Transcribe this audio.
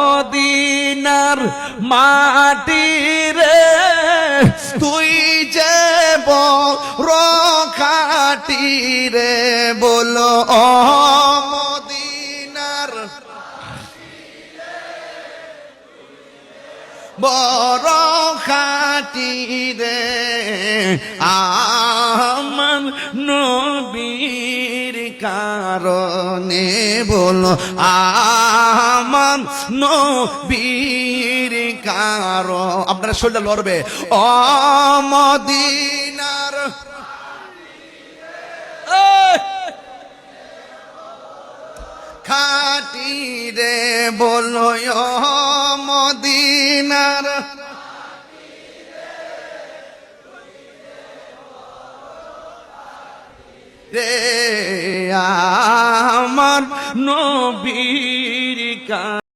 মদিনার মাটি রে তুই যে বড় খাটি রে বলো মদিনার বড় খাটি রে আমার নবীর কারণে বলো আমার নবীর কারণ আপনারা শরীরটা লড়বে মদিনার খাটি রে বলো মদিনার রে আমার নবীর